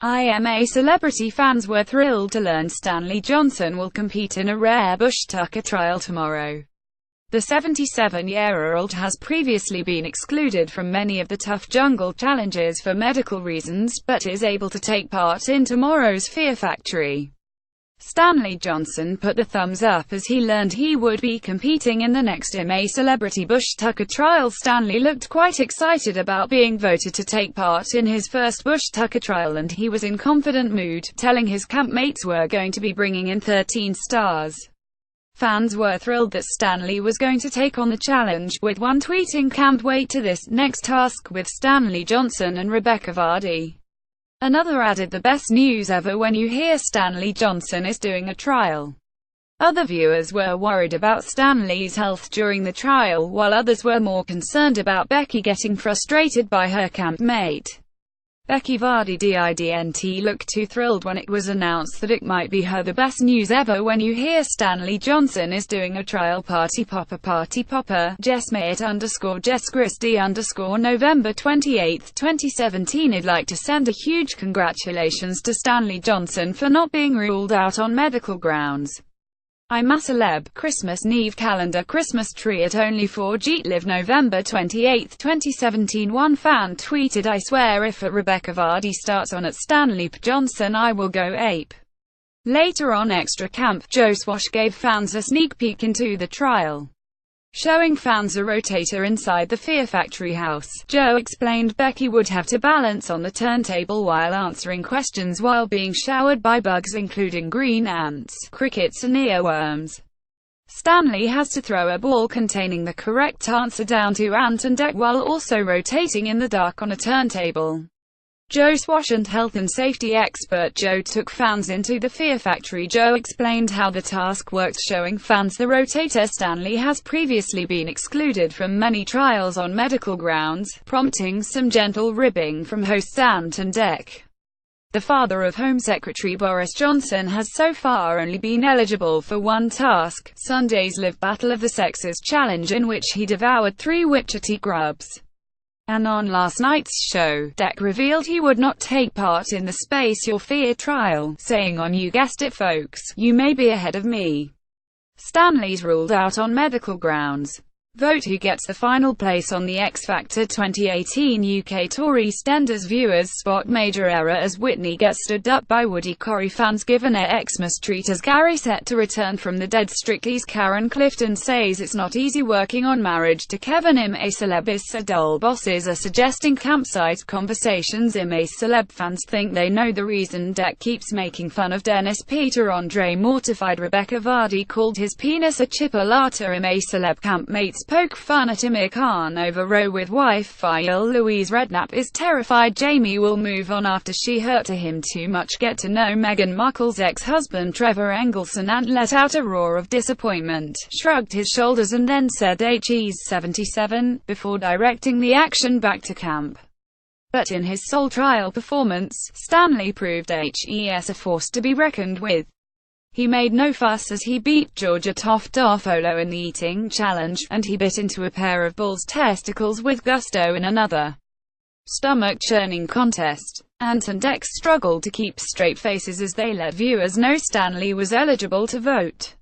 IMA celebrity fans were thrilled to learn Stanley Johnson will compete in a rare Bushtucker trial tomorrow. The 77-year-old has previously been excluded from many of the tough jungle challenges for medical reasons, but is able to take part in tomorrow's Fear Factory. Stanley Johnson put the thumbs up as he learned he would be competing in the next IMA Celebrity Bushtucker trial. Stanley looked quite excited about being voted to take part in his first Bushtucker trial, and he was in confident mood, telling his campmates we're going to be bringing in 13 stars. Fans were thrilled that Stanley was going to take on the challenge, with one tweeting, "Can't wait to this next task with Stanley Johnson and Rebecca Vardy." Another added, "The best news ever when you hear Stanley Johnson is doing a trial." Other viewers were worried about Stanley's health during the trial, while others were more concerned about Becky getting frustrated by her campmate. Becky Vardy didn't look too thrilled when it was announced that it might be her. "The best news ever when you hear Stanley Johnson is doing a trial. Party popper. Jesschrist_Jess_Christy_ November 28, 2017. I'd like to send a huge congratulations to Stanley Johnson for not being ruled out on medical grounds. I'm a celeb. Christmas Eve calendar Christmas tree at only 4G live November 28, 2017. One fan tweeted, "I swear if Rebecca Vardy starts on at Stanley Johnson I will go ape." Later on Extra Camp, Joe Swash gave fans a sneak peek into the trial, showing fans a rotator inside the Fear Factory house. Joe explained Becky would have to balance on the turntable while answering questions while being showered by bugs including green ants, crickets and earworms. Stanley has to throw a ball containing the correct answer down to ant and deck while also rotating in the dark on a turntable. Joe Swash and health and safety expert Joe took fans into the Fear Factory. Joe explained how the task worked, showing fans the rotator. Stanley has previously been excluded from many trials on medical grounds, prompting some gentle ribbing from hosts Ant and Dec. The father of Home Secretary Boris Johnson has so far only been eligible for one task, Sunday's Live Battle of the Sexes challenge, in which he devoured 3 witchetty grubs. And on last night's show, Dec revealed he would not take part in the Space Your Fear trial, saying, "On you guessed it folks, you may be ahead of me. Stanley's ruled out on medical grounds. Vote who gets the final place on the X Factor 2018 UK Tour EastEnders. Viewers spot major error as Whitney gets stood up by Woody Corey. Fans given a Xmas treat as Gary set to return from the dead. Strictly's Karen Clifton says it's not easy working on Marriage to Kevin. IMA celeb is so dull. Bosses are suggesting campsite conversations. IMA celeb fans think they know the reason Dec keeps making fun of Dennis. Peter Andre mortified. Rebecca Vardy called his penis a chipolata. IMA celeb campmates poke fun at Amir Khan over row with wife File. Louise Redknapp is terrified Jamie will move on after she hurt him too much. Get to know Meghan Markle's ex-husband Trevor Engelson and let out a roar of disappointment, shrugged his shoulders and then said "He's 77, before directing the action back to camp. But in his sole trial performance, Stanley proved he's a force to be reckoned with. He made no fuss as he beat Georgia Toffolo in the eating challenge, and he bit into a pair of bull's testicles with gusto in another stomach-churning contest. Ant and Dec struggled to keep straight faces as they let viewers know Stanley was eligible to vote.